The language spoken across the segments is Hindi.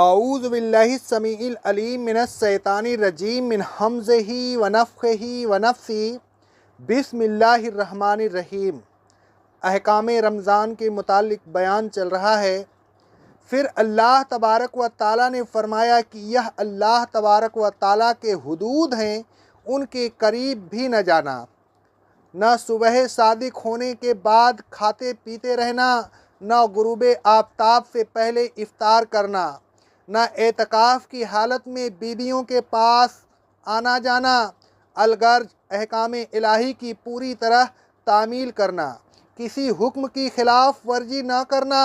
औज़ु बिल्लाहि समीइल अलीम मिनश शैतानिर रजीम मिन हमज़िही व नफ़्ख़िही व नफ़्सी बिस्मिल्लाहिर रहमानिर रहीम। अहकाम रमज़ान के मुतालिक बयान चल रहा है। फिर अल्लाह तबारक व ताला ने फरमाया कि यह अल्लाह तबारक व ताला के हुदूद हैं, उनके करीब भी न जाना। न सुबह सादिक होने के बाद खाते पीते रहना, न गुरूब आफताब से पहले इफ्तार करना, न एतकाफ़ की हालत में बीवियों के पास आना जाना, अलगर्ज अहकाम इलाही की पूरी तरह तामील करना, किसी हुक्म की खिलाफ वर्जी न करना।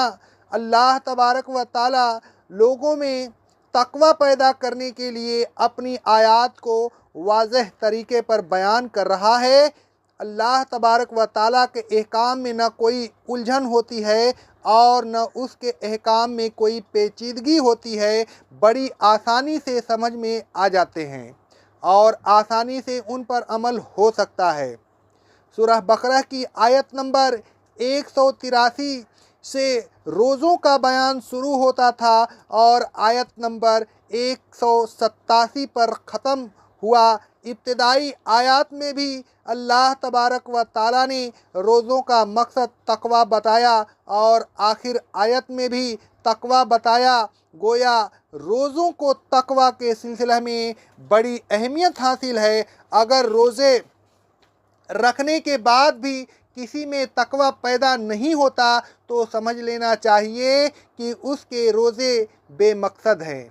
अल्लाह तबारक व ताला लोगों में तकवा पैदा करने के लिए अपनी आयात को वाज़ेह तरीके पर बयान कर रहा है। अल्लाह तबारक व ताला के अहकाम में न कोई उलझन होती है और न उसके अहकाम में कोई पेचीदगी होती है, बड़ी आसानी से समझ में आ जाते हैं और आसानी से उन पर अमल हो सकता है। सूरह बकरा की आयत नंबर 183 से रोज़ों का बयान शुरू होता था और आयत नंबर 187 पर ख़त्म हुआ। इब्तिदाई आयत में भी अल्लाह तबारक व ताला ने रोज़ों का मकसद तकवा बताया और आखिर आयत में भी तकवा बताया। गोया रोज़ों को तकवा के सिलसिले में बड़ी अहमियत हासिल है। अगर रोज़े रखने के बाद भी किसी में तकवा पैदा नहीं होता तो समझ लेना चाहिए कि उसके रोज़े बेमकसद हैं।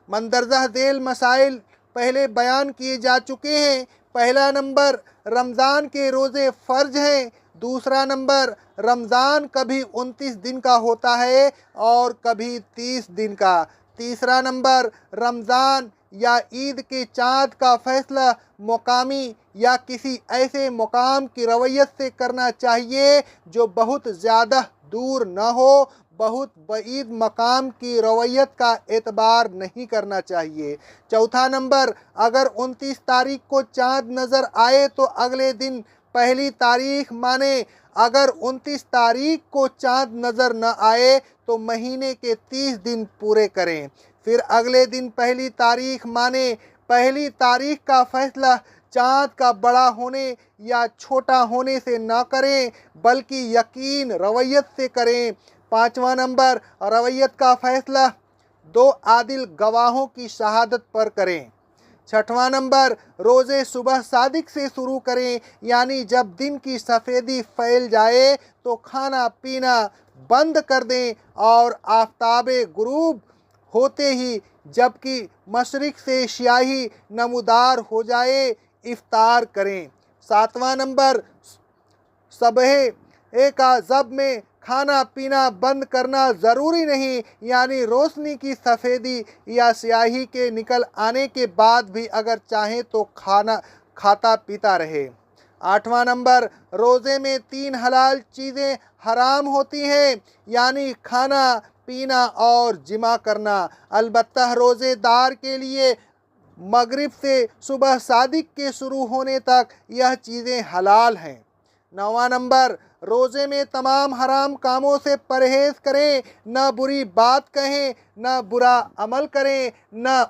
मंदरजा झेल मसाइल पहले बयान किए जा चुके हैं। पहला नंबर, रमज़ान के रोज़े फ़र्ज हैं। दूसरा नंबर, रमज़ान कभी 29 दिन का होता है और कभी 30 दिन का। तीसरा नंबर, रमज़ान या ईद के चाँद का फ़ैसला मुकामी या किसी ऐसे मुकाम की रवैयत से करना चाहिए जो बहुत ज़्यादा दूर न हो। बहुत बईद मकाम की रवैयत का एतबार नहीं करना चाहिए। चौथा नंबर, अगर 29 तारीख को चाँद नज़र आए तो अगले दिन पहली तारीख माने। अगर 29 तारीख को चाँद नज़र न आए तो महीने के 30 दिन पूरे करें। फिर अगले दिन पहली तारीख माने। पहली तारीख का फ़ैसला चाँद का बड़ा होने या छोटा होने से न करें बल्कि यकीन रवैयत से करें। पाँचवा नंबर, रवैयत का फ़ैसला 2 आदिल गवाहों की शहादत पर करें। छठवां नंबर, रोज़े सुबह सादिक से शुरू करें, यानी जब दिन की सफ़ेदी फैल जाए तो खाना पीना बंद कर दें और आफ़ताबे गुरूब होते ही जबकि मशरिक़ से स्याही नमूदार हो जाए इफ्तार करें। सातवां नंबर, सबह का ज़ब में खाना पीना बंद करना ज़रूरी नहीं, यानी रोशनी की सफ़ेदी या स्याही के निकल आने के बाद भी अगर चाहे तो खाना खाता पीता रहे। आठवां नंबर, रोज़े में 3 हलाल चीज़ें हराम होती हैं, यानी खाना पीना और जिमा करना। अलबत्ता रोज़ेदार के लिए मगरिब से सुबह सादिक के शुरू होने तक यह चीज़ें हलाल हैं। 9वां नंबर, रोज़े में तमाम हराम कामों से परहेज़ करें, न बुरी बात कहें, न बुरा अमल करें, न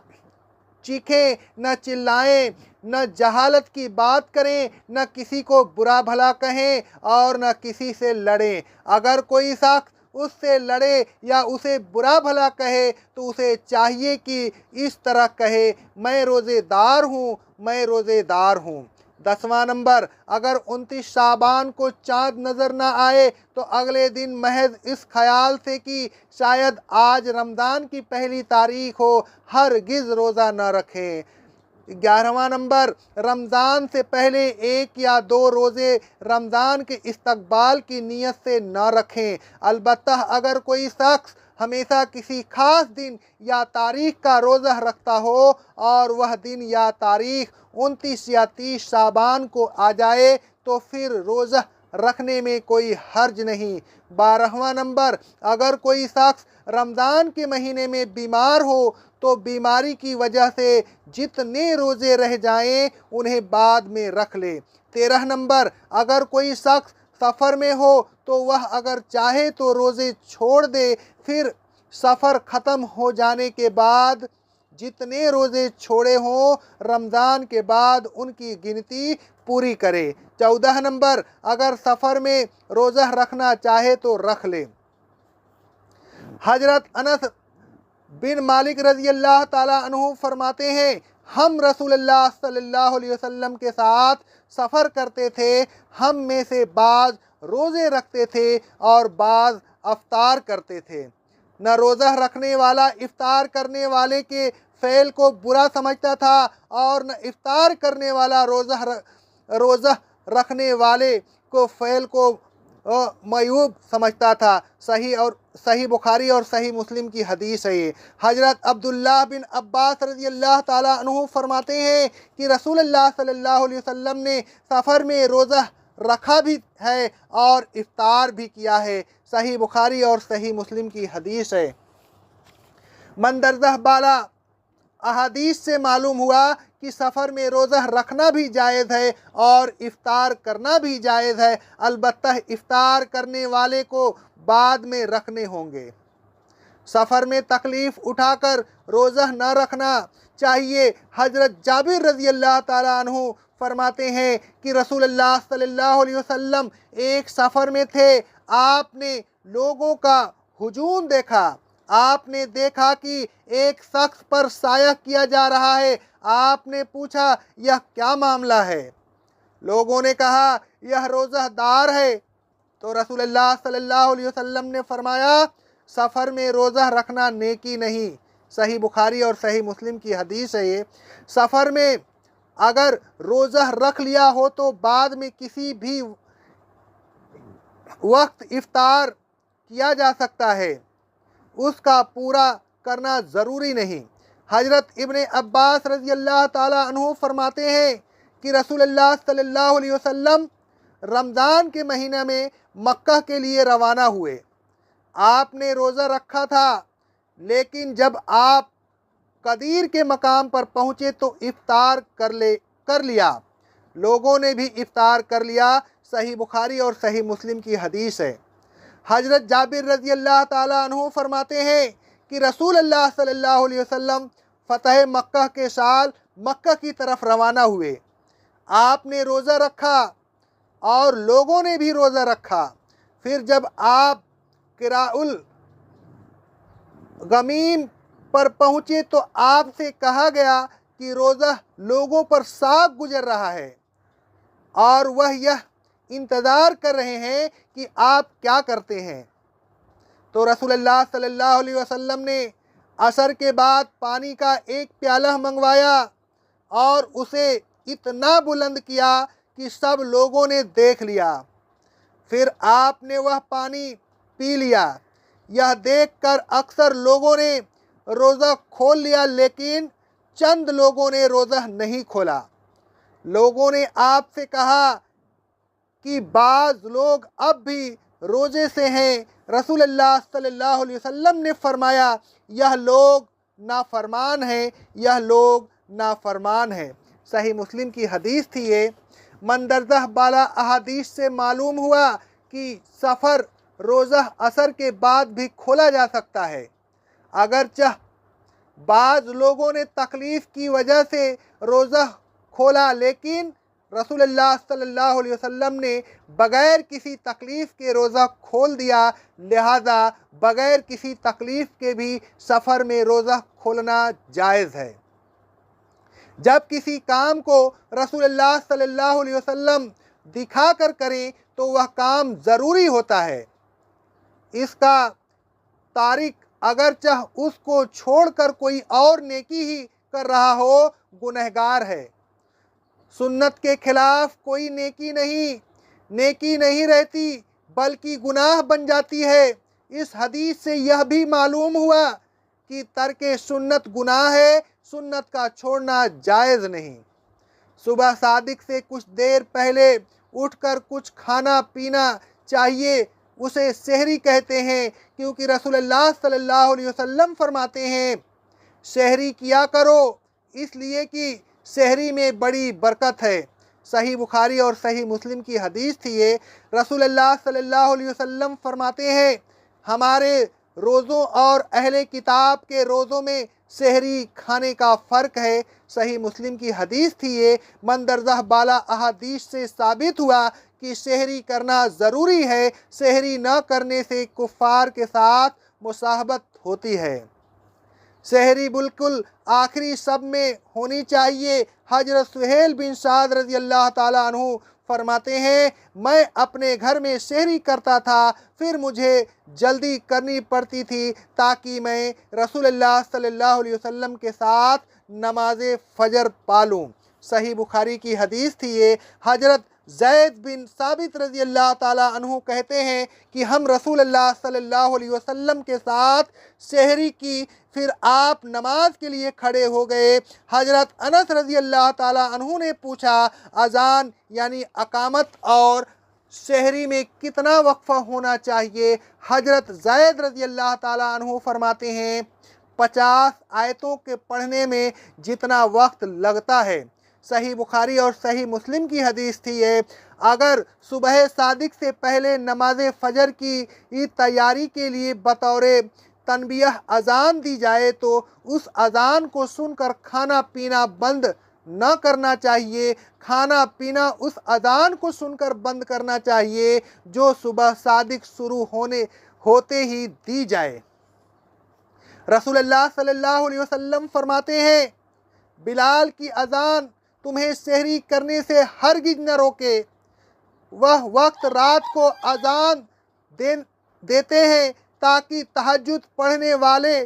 चीखें, न चिल्लाएं, न जहालत की बात करें, न किसी को बुरा भला कहें और न किसी से लड़ें। अगर कोई शख्स उससे लड़े या उसे बुरा भला कहे तो उसे चाहिए कि इस तरह कहे, मैं रोज़ेदार हूँ, मैं रोज़ेदार हूँ। 10वां नंबर, अगर 29 शाबान को चाँद नज़र न आए तो अगले दिन महज इस ख्याल से कि शायद आज रमज़ान की पहली तारीख हो, हरगिज़ रोज़ा न रखें। 11वां नंबर, रमज़ान से पहले 1 या 2 रोज़े रमज़ान के इस्तकबाल की नीयत से न रखें। अलबत्ता अगर कोई शख्स हमेशा किसी ख़ास दिन या तारीख़ का रोज़ा रखता हो और वह दिन या तारीख़ 29 या 30 शाबान को आ जाए तो फिर रोज़ा रखने में कोई हर्ज नहीं। 12वां नंबर, अगर कोई शख्स रमज़ान के महीने में बीमार हो तो बीमारी की वजह से जितने रोज़े रह जाएं उन्हें बाद में रख ले। 13 नंबर, अगर कोई शख्स सफ़र में हो तो वह अगर चाहे तो रोज़े छोड़ दे, फिर सफ़र ख़त्म हो जाने के बाद जितने रोज़े छोड़े हों रमज़ान के बाद उनकी गिनती पूरी करे। 14 नंबर, अगर सफ़र में रोज़ा रखना चाहे तो रख ले। हजरत अनस बिन मालिक रज़ी अल्लाह ताला अन्हु फरमाते हैं, हम रसूलुल्लाह सल्लल्लाहु अलैहि वसल्लम के साथ सफ़र करते थे। हम में से बाज़ रोज़े रखते थे और बाज़ अफ्तार करते थे। न रोज़ा रखने वाला इफ्तार करने वाले के फ़ेल को बुरा समझता था और न इफ्तार करने वाला रोज़ा रखने वाले को फ़ेल को मयूब समझता था। सही बुखारी और सही मुस्लिम की हदीस है ये। हजरत अब्दुल्लाह बिन अब्बास रज़ी अल्लाह ताला अन्हु फरमाते हैं कि रसूलुल्लाह सल्लल्लाहु अलैहि वसल्लम ने सफ़र में रोज़ा रखा भी है और इफ्तार भी किया है। सही बुखारी और सही मुस्लिम की हदीस है। मंदरजा बाला अहादीस से मालूम हुआ कि सफ़र में रोज़ा रखना भी जायज़ है और इफ्तार करना भी जायज़ है, अलबत्ता इफ्तार करने वाले को बाद में रखने होंगे। सफ़र में तकलीफ़ उठाकर रोज़ा न रखना चाहिए। हज़रत जाबिर रज़ी अल्लाह ताला अन्हु फरमाते हैं कि रसूलुल्लाह सल्लल्लाहु अलैहि वसल्लम एक सफ़र में थे। आपने लोगों का हुजूम देखा। आपने देखा कि एक शख्स पर साया किया जा रहा है। आपने पूछा, यह क्या मामला है? लोगों ने कहा, यह रोज़ादार है। तो रसूलुल्लाह सल्लल्लाहु अलैहि वसल्लम ने फरमाया, सफ़र में रोज़ा रखना नेकी नहीं। सही बुखारी और सही मुस्लिम की हदीस है ये। सफ़र में अगर रोज़ा रख लिया हो तो बाद में किसी भी वक्त इफ्तार किया जा सकता है, उसका पूरा करना ज़रूरी नहीं। हज़रत इब्ने अब्बास रज़ी अल्लाह ताला अन्हु फरमाते हैं कि रसूलुल्लाह सल्लल्लाहु अलैहि वसल्लम रमज़ान के महीने में मक्का के लिए रवाना हुए। आपने रोज़ा रखा था, लेकिन जब आप कदीर के मकाम पर पहुँचे तो इफ्तार कर लिया। लोगों ने भी इफ्तार कर लिया। सही बुखारी और सही मुस्लिम की हदीस है। हज़रत जाबिर रज़ी अल्लाह ताला अन्हु फरमाते हैं कि रसूलुल्लाह सल्लल्लाहु अलैहि वसल्लम फ़तह मक्का के साल मक्का की तरफ रवाना हुए। आपने रोज़ा रखा और लोगों ने भी रोज़ा रखा। फिर जब आप किराउल गमीम पर पहुँचे तो आपसे कहा गया कि रोज़ा लोगों पर साफ गुजर रहा है और वह यह इंतज़ार कर रहे हैं कि आप क्या करते हैं। तो रसूलुल्लाह सल्लल्लाहु अलैहि वसल्लम ने असर के बाद पानी का एक प्याला मंगवाया और उसे इतना बुलंद किया कि सब लोगों ने देख लिया। फिर आपने वह पानी पी लिया। यह देखकर अक्सर लोगों ने रोज़ा खोल लिया, लेकिन चंद लोगों ने रोज़ा नहीं खोला। लोगों ने आपसे कहा कि बाज़ लोग अब भी रोज़े से हैं। रसूलुल्लाह सल्लल्लाहु अलैहि वसल्लम ने फरमाया, यह लोग नाफरमान हैं, यह लोग नाफरमान हैं। सही मुस्लिम की हदीस थी ये। मंदरजा बाला अहादीस से मालूम हुआ कि सफ़र रोज़ा असर के बाद भी खोला जा सकता है। अगरचे बाज़ लोगों ने तकलीफ़ की वजह से रोज़ा खोला, लेकिन रसूलुल्लाह सल्लल्लाहु अलैहि वसल्लम ने बग़ैर किसी तकलीफ़ के रोज़ा खोल दिया। लिहाजा बग़ैर किसी तकलीफ़ के भी सफ़र में रोज़ा खोलना जायज़ है। जब किसी काम को रसूलुल्लाह सल्लल्लाहु अलैहि वसल्लम दिखा कर करें तो वह काम ज़रूरी होता है। इसका तारिक अगरचे उसको छोड़कर कोई और नेकी ही कर रहा हो, गुनहगार है। सुन्नत के खिलाफ कोई नेकी नहीं रहती, बल्कि गुनाह बन जाती है। इस हदीस से यह भी मालूम हुआ कि तर्के सुन्नत गुनाह है, सुन्नत का छोड़ना जायज़ नहीं। सुबह सादिक से कुछ देर पहले उठकर कुछ खाना पीना चाहिए, उसे सहरी कहते हैं, क्योंकि रसूलुल्लाह सल्लल्लाहु अलैहि वसल्लम फरमाते हैं, सहरी किया करो, इसलिए कि सहरी में बड़ी बरकत है। सही बुखारी और सही मुस्लिम की हदीस थी ये। रसूलुल्लाह सल्लल्लाहु अलैहि वसल्लम फरमाते हैं, हमारे रोज़ों और अहले किताब के रोज़ों में सहरी खाने का फ़र्क है। सही मुस्लिम की हदीस थी ये। मंदरजा बाला अहादीस से साबित हुआ कि सहरी करना ज़रूरी है। सहरी न करने से कुफ़ार के साथ मुसाहबत होती है। सहरी बिल्कुल आखिरी सब में होनी चाहिए। हज़रत सुहेल बिन साद रज़ी अल्लाह ताला अन्हु फरमाते हैं, मैं अपने घर में सहरी करता था, फिर मुझे जल्दी करनी पड़ती थी ताकि मैं रसूलुल्लाह सल्लल्लाहु अलैहि वसल्लम के साथ नमाज फ़जर पालूँ। सही बुखारी की हदीस थी ये। हज़रत ज़ैद बिन साबित रज़ी अल्लाह ताला अन्हु कहते हैं कि हम रसूलुल्लाह सल्लल्लाहु अलैहि वसल्लम के साथ सहरी की, फिर आप नमाज के लिए खड़े हो गए। हज़रत अनस रज़ी अल्लाह ताला अन्हु ने पूछा, अज़ान यानी अकामत और सहरी में कितना वक्फ़ा होना चाहिए? हज़रत ज़ैद रज़ी अल्लाह ताला अन्हु फरमाते हैं, 50 आयतों के पढ़ने में जितना वक्त लगता है। सही बुखारी और सही मुस्लिम की हदीस थी ये। अगर सुबह सादिक से पहले नमाज फ़जर की तैयारी के लिए बतौर तनबियह अज़ान दी जाए तो उस अज़ान को सुनकर खाना पीना बंद न करना चाहिए। खाना पीना उस अज़ान को सुनकर बंद करना चाहिए जो सुबह सादिक शुरू होते ही दी जाए। रसूलुल्लाह सल्लल्लाहु अलैहि वसल्लम फरमाते हैं, बिलाल की अज़ान तुम्हें सहरी करने से हरगिज न रोके। वह वक्त रात को अज़ान देते हैं ताकि तहज्जुद पढ़ने वाले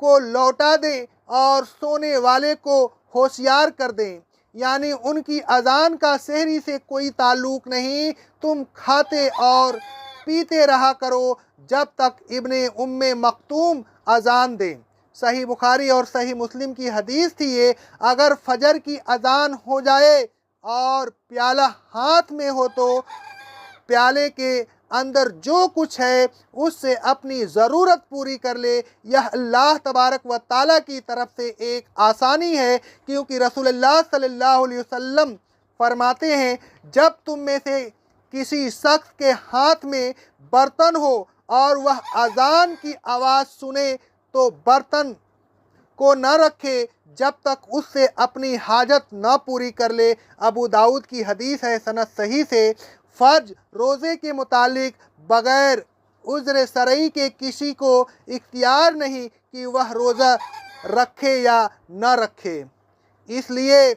को लौटा दें और सोने वाले को होशियार कर दें। यानी उनकी अज़ान का सहरी से कोई ताल्लुक़ नहीं। तुम खाते और पीते रहा करो जब तक इब्ने उम्मे मक्तूम अज़ान दें। सही बुखारी और सही मुस्लिम की हदीस थी ये। अगर फजर की अज़ान हो जाए और प्याला हाथ में हो तो प्याले के अंदर जो कुछ है उससे अपनी ज़रूरत पूरी कर ले। यह अल्लाह तबारक व ताला की तरफ से एक आसानी है, क्योंकि रसूलुल्लाह सल्लल्लाहु अलैहि वसल्लम फरमाते हैं, जब तुम में से किसी शख्स के हाथ में बर्तन हो और वह अज़ान की आवाज़ सुने तो बर्तन को न रखे जब तक उससे अपनी हाजत न पूरी कर ले। अबू दाऊद की हदीस है, सनद सही से। फ़र्ज रोज़े के मुतालिक बग़ैर उज़्र शरई के किसी को इख्तियार नहीं कि वह रोज़ा रखे या न रखे। इसलिए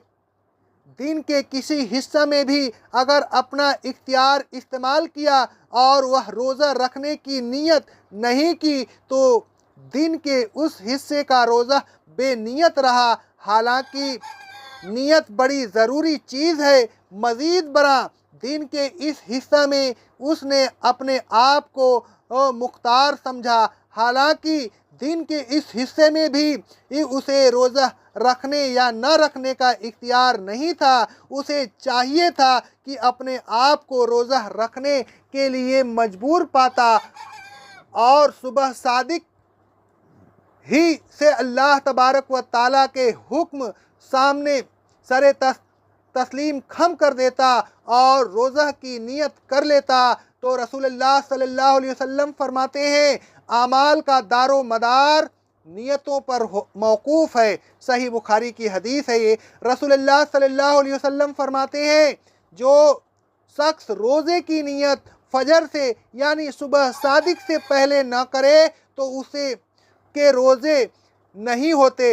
दिन के किसी हिस्से में भी अगर अपना इख्तियार इस्तेमाल किया और वह रोज़ा रखने की नीयत नहीं की तो दिन के उस हिस्से का रोज़ा बेनियत रहा। हालांकि नीयत बड़ी ज़रूरी चीज़ है। मज़ीद बरा दिन के इस हिस्से में उसने अपने आप को मुख्तार समझा। हालांकि दिन के इस हिस्से में भी उसे रोज़ा रखने या न रखने का इख्तियार नहीं था। उसे चाहिए था कि अपने आप को रोज़ा रखने के लिए मजबूर पाता और सुबह सादिक ही से अल्लाह तबारक व ताला के हुक्म सामने सरे तस्लीम खम कर देता और रोज़ा की नियत कर लेता। तो रसूलुल्लाह सल्लल्लाहु अलैहि वसल्लम फरमाते हैं, आमाल का दारो मदार नियतों पर मौकूफ़ है। सही बुखारी की हदीस है ये। रसूलुल्लाह सल्लल्लाहु अलैहि वसल्लम फरमाते हैं, जो शख्स रोज़े की नियत फजर से यानी सुबह सादिक से पहले न करे तो उसे के रोज़े नहीं होते।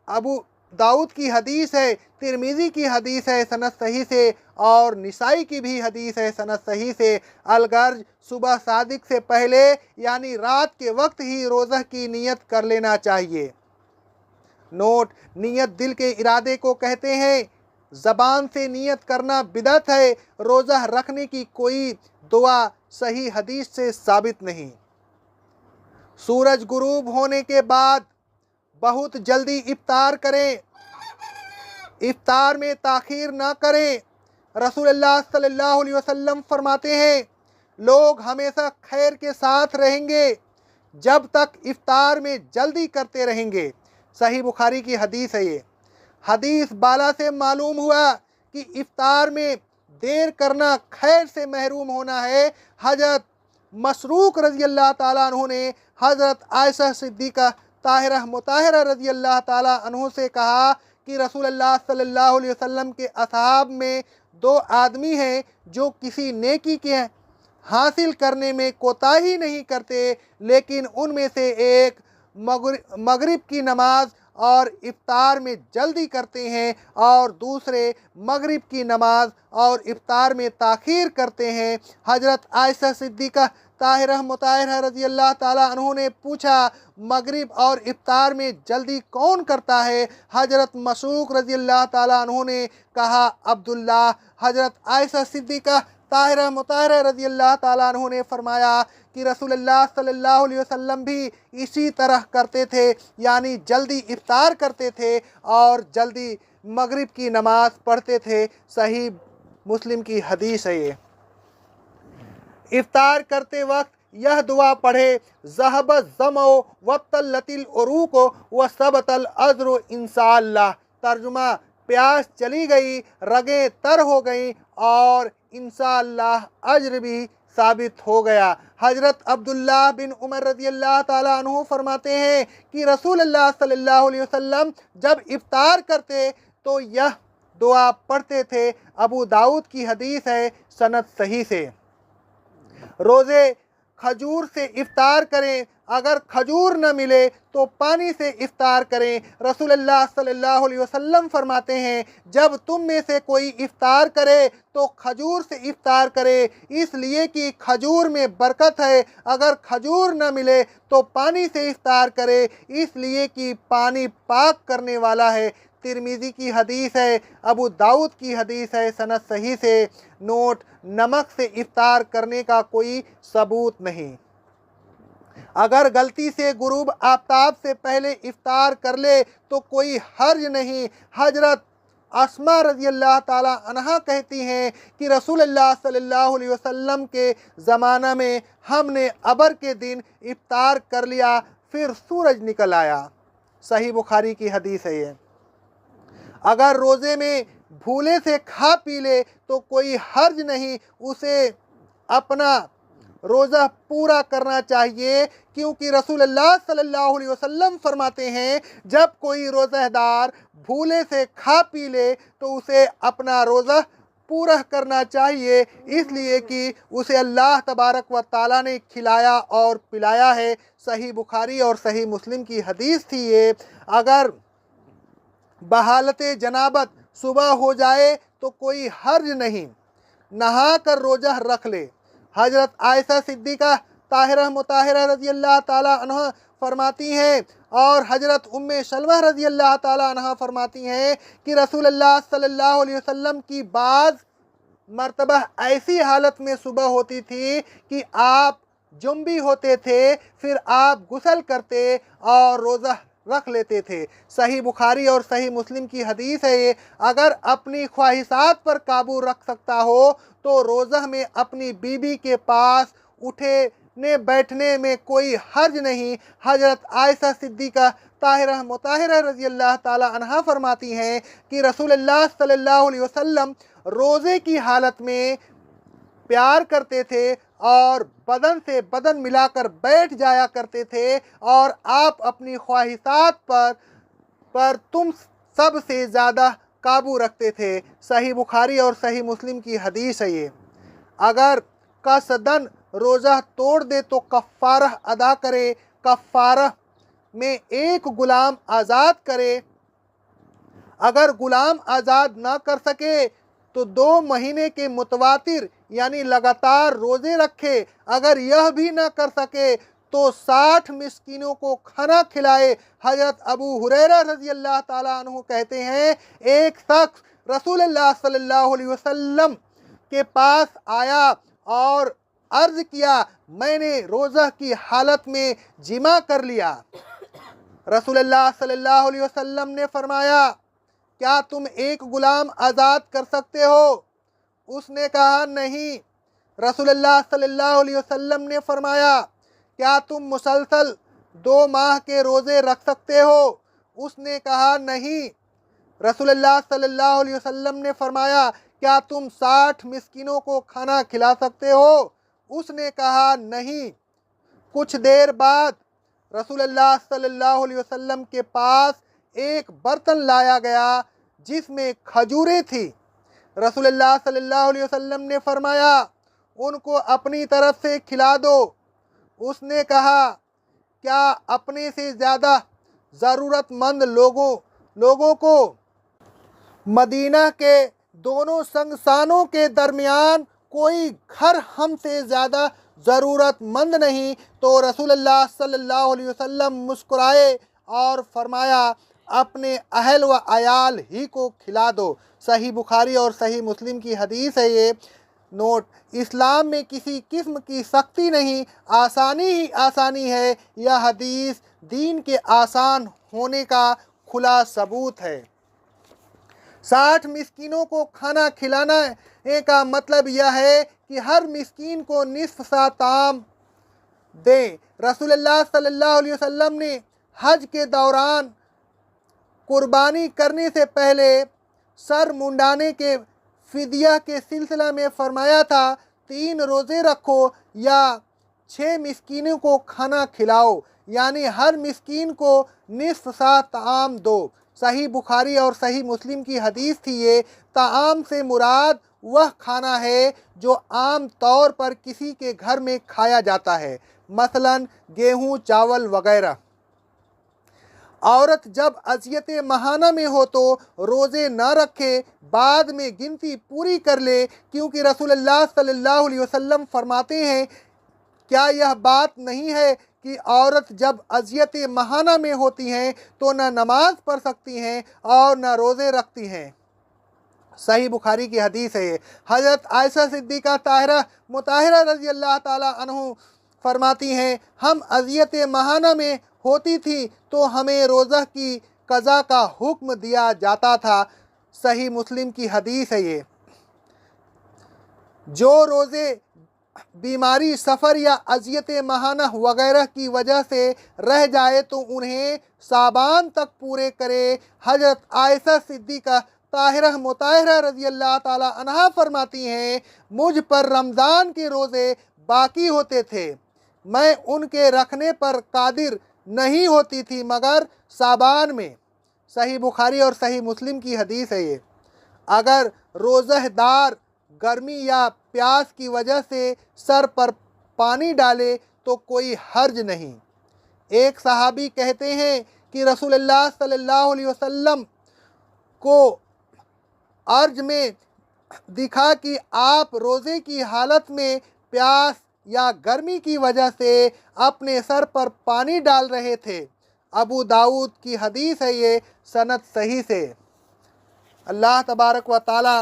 अबू दाऊद की हदीस है, तिरमिज़ी की हदीस है सनद सही से, और निसाई की भी हदीस है सनद सही से। अलगर्ज सुबह सादिक से पहले यानी रात के वक्त ही रोज़ा की नियत कर लेना चाहिए। नोट, नियत दिल के इरादे को कहते हैं। ज़बान से नियत करना बिदअत है। रोज़ा रखने की कोई दुआ सही हदीस से साबित नहीं। सूरज गुरूब होने के बाद बहुत जल्दी इफ्तार करें। इफ्तार में ताख़ीर न करें। रसूलुल्लाह सल्लल्लाहु अलैहि वसल्लम फरमाते हैं, लोग हमेशा खैर के साथ रहेंगे जब तक इफ्तार में जल्दी करते रहेंगे। सही बुखारी की हदीस है ये। हदीस बाला से मालूम हुआ कि इफ्तार में देर करना खैर से महरूम होना है। हज़रत मसरूक रज़ी अल्लाह ताला अन्हु ने हज़रत आयशा सिद्दीक़ा ताहिरा मुताहिरा रज़ी अल्लाह ताला अन्हु से कहा कि रसूलुल्लाह सल्लल्लाहु अलैहि वसल्लम के असहाब में दो आदमी हैं जो किसी नेकी के हासिल करने में कोताही नहीं करते, लेकिन उनमें से एक मगरिब की नमाज और इफ्तार में जल्दी करते हैं और दूसरे मगरिब की नमाज और इफ्तार में ताख़ीर करते हैं। हज़रत आयशा सिद्दीक़ा ताहिरा मुताहिरा रज़ी अल्लाह ताला अन्हु ने पूछा, मगरिब और इफ्तार में जल्दी कौन करता है? हज़रत मसरूक रज़ी अल्लाह ताला अन्हु ने कहा, अब्दुल्लाह। हज़रत आयशा सिद्दीक़ा ताहिरा मुताहिरा रज़ी अल्लाह ताला अन्हु ने फरमाया कि रसूलुल्लाह सल्लल्लाहु अलैहि वसल्लम भी इसी तरह करते थे, यानी जल्दी इफ्तार करते थे और जल्दी मगरिब की नमाज पढ़ते थे। सही मुस्लिम की हदीस है ये। इफ्तार करते वक्त यह दुआ पढ़े, ज़हब ज़मओ वब्तल्लतिल उरूक़ व सबतल अज़्रु इंशाअल्लाह। तर्जुमा, प्यास चली गई, रगें तर हो गई और इंशाअल्लाह अज्र भी साबित हो गया। हज़रत अब्दुल्लाह बिन उमर रज़ी अल्लाह ताला अन्हु फरमाते हैं कि रसूलुल्लाह सल्लल्लाहु अलैहि वसल्लम जब इफ्तार करते तो यह दुआ पढ़ते थे। अबू दाऊद की हदीस है, सनद सही से। रोज़े खजूर से इफ्तार करें, अगर खजूर न मिले तो पानी से इफ्तार करें। रसूलुल्लाह सल्लल्लाहु अलैहि वसल्लम फरमाते हैं, जब तुम में से कोई इफ्तार करे तो खजूर से इफ्तार करे, इसलिए कि खजूर में बरकत है। अगर खजूर न मिले तो पानी से इफ्तार करे, इसलिए कि पानी पाक करने वाला है। तिरमिज़ी की हदीस है, अबू दाऊद की हदीस है, सनद सही से। नोट, नमक से इफ्तार करने का कोई सबूत नहीं। अगर गलती से गुरूब आफ्ताब से पहले इफ्तार कर ले तो कोई हर्ज नहीं। हजरत अस्मा रज़ी अल्लाह ताला अन्हा कहती हैं कि रसूलुल्लाह सल्लल्लाहु अलैहि वसल्लम के ज़माना में हमने अबर के दिन इफ्तार कर लिया, फिर सूरज निकल आया। सही बुखारी की हदीस है ये। अगर रोज़े में भूले से खा पी ले तो कोई हर्ज नहीं, उसे अपना रोज़ा पूरा करना चाहिए, क्योंकि रसूलुल्लाह सल्लल्लाहु अलैहि वसल्लम फरमाते हैं, जब कोई रोज़ेदार भूले से खा पी ले तो उसे अपना रोज़ा पूरा करना चाहिए, इसलिए कि उसे अल्लाह तबारक व ताला ने खिलाया और पिलाया है। सही बुखारी और सही मुस्लिम की हदीस थी ये। अगर बहालत जनाबत सुबह हो जाए तो कोई हर्ज नहीं, नहा कर रोज़ा रख ले। हज़रत आयशा सिद्दीक़ा ताहिरा मुताहिरा रज़ी अल्लाह ताला अन्हा फरमाती हैं और हज़रत उम्मे सलमा रज़ी अल्लाह ताला अन्हा फरमाती हैं कि रसूलुल्लाह सल्लल्लाहु अलैहि वसल्लम की बाज़ मर्तबा ऐसी हालत में सुबह होती थी कि आप जुम्बी होते थे, फिर आप गुस्ल करते और रोज़ा रख लेते थे। सही बुखारी और सही मुस्लिम की हदीस है ये। अगर अपनी ख्वाहिशात पर काबू रख सकता हो तो रोज़ा में अपनी बीबी के पास उठने बैठने में कोई हर्ज नहीं। हज़रत आयशा सिद्दीक़ा ताहिरा मुताहिरा रज़ी अल्लाह ताला अन्हा फरमाती हैं कि रसूलुल्लाह सल्लल्लाहु अलैहि वसल्लम रोज़े की हालत में प्यार करते थे और बदन से बदन मिलाकर बैठ जाया करते थे और आप अपनी ख्वाहिशात पर तुम सबसे ज़्यादा काबू रखते थे। सही बुखारी और सही मुस्लिम की हदीस है ये। अगर कसदन रोज़ा तोड़ दे तो कफ़ारा अदा करे, कफ़ारा में एक गुलाम आज़ाद करे। अगर गुलाम आज़ाद ना कर सके तो 2 महीने के मुतवातिर यानी लगातार रोज़े रखे। अगर यह भी ना कर सके तो 60 मिस्कीनों को खाना खिलाए। हज़रत अबू हुरैरा रज़ी अल्लाह ताला अन्हु कहते हैं, एक शख्स रसूलुल्लाह सल्लल्लाहु अलैहि वसल्लम के पास आया और अर्ज़ किया, मैंने रोज़ा की हालत में जिमा कर लिया। रसूलुल्लाह सल्लल्लाहु अलैहि वसल्लम ने फरमाया, क्या तुम एक गुलाम आज़ाद कर सकते हो? उसने कहा, नहीं। रसूलुल्लाह सल्लल्लाहु अलैहि वसल्लम ने फरमाया, क्या तुम मुसलसल 2 माह के रोज़े रख सकते हो? उसने कहा, नहीं। रसूलुल्लाह सल्लल्लाहु अलैहि वसल्लम ने फरमाया, क्या तुम 60 मिस्कीनों को खाना खिला सकते हो? उसने कहा नहीं। कुछ देर बाद रसूलुल्लाह सल्लल्लाहु अलैहि वसल्लम के पास एक बर्तन लाया गया जिसमें खजूरें थी। रसूलुल्लाह सल्लल्लाहु अलैहि वसल्लम ने फरमाया, उनको अपनी तरफ से खिला दो। उसने कहा, क्या अपने से ज़्यादा ज़रूरतमंद लोगों को मदीना के दोनों संगसानों के दरमियान कोई घर हमसे ज़्यादा ज़रूरतमंद नहीं? तो रसूलुल्लाह सल्लल्लाहु अलैहि वसल्लम मुस्कुराए और फरमाया, अपने अहल व अयाल ही को खिला दो। सही बुखारी और सही मुस्लिम की हदीस है ये। नोट, इस्लाम में किसी किस्म की सख्ती नहीं, आसानी ही आसानी है। यह हदीस दीन के आसान होने का खुला सबूत है। 60 मिस्कीनों को खाना खिलाना का मतलब यह है कि हर मिस्कीन को निस्फ सा ताम दें। रसूलुल्लाह सल्लल्लाहु अलैहि वसल्लम ने हज के दौरान कुर्बानी करने से पहले सर मुंडाने के फिदिया के सिलसिला में फरमाया था, 3 रोज़े रखो या 6 मिस्कीनों को खाना खिलाओ, यानी हर मिस्कीन को निस्फ सा ताम दो। सही बुखारी और सही मुस्लिम की हदीस थी ये। ताम से मुराद वह खाना है जो आम तौर पर किसी के घर में खाया जाता है, मसलन गेहूँ, चावल वगैरह। औरत जब अज़ियत महाना में हो तो रोज़े न रखे, बाद में गिनती पूरी कर ले, क्योंकि रसूलुल्लाह सल्लल्लाहु अलैहि वसल्लम फरमाते हैं, क्या यह बात नहीं है कि औरत जब अज़ियत महाना में होती हैं तो न नमाज पढ़ सकती हैं और न रोज़े रखती हैं। सही बुखारी की हदीस है ये। हज़रत आयशा सिद्दीक़ा ताहिरा मुताहिरा रज़ी अल्लाह ताला अन्हु फरमाती हैं, हम अज़ियत महाना में होती थी तो हमें रोज़ा की कज़ा का हुक्म दिया जाता था। सही मुस्लिम की हदीस है ये। जो रोज़े बीमारी, सफ़र या अज़ियत महाना वगैरह की वजह से रह जाए तो उन्हें साबान तक पूरे करे। हज़रत आयशा सिद्दीक़ा ताहिरा मुताहिरा रज़ी अल्लाह ताला अन्हा फरमाती हैं, मुझ पर रमज़ान के रोज़े बाकी होते थे, मैं उनके रखने पर कादिर नहीं होती थी मगर साबान में। सही बुखारी और सही मुस्लिम की हदीस है ये। अगर रोज़हदार गर्मी या प्यास की वजह से सर पर पानी डाले तो कोई हर्ज नहीं। एक सहाबी कहते हैं कि रसूलुल्लाह सल्लल्लाहु अलैहि वसल्लम को अर्ज में दिखा कि आप रोज़े की हालत में प्यास या गर्मी की वजह से अपने सर पर पानी डाल रहे थे। अबू दाऊद की हदीस है ये, सनद सही से। अल्लाह तबारक व ताला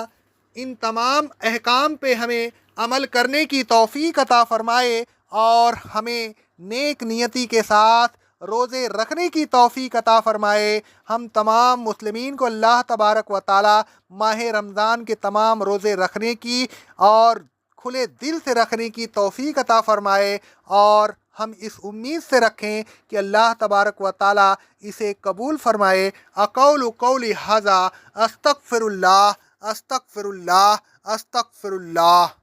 इन तमाम अहकाम पे हमें अमल करने की तौफ़ीक़ अता फ़रमाए और हमें नेक नियति के साथ रोज़े रखने की तौफ़ीक़ अता फ़रमाए। हम तमाम मुस्लिमीन को अल्लाह तबारक व ताला माह रमज़ान के तमाम रोज़े रखने की और खुले दिल से रखने की तौफ़ीक़ अता फ़रमाए और हम इस उम्मीद से रखें कि अल्लाह तबारक व ताला इसे कबूल फ़रमाए। अक़ौलु क़ौली हाज़ा अस्तग़फ़िरुल्लाह अस्तग़फ़िरुल्लाह अस्तग़फ़िरुल्लाह।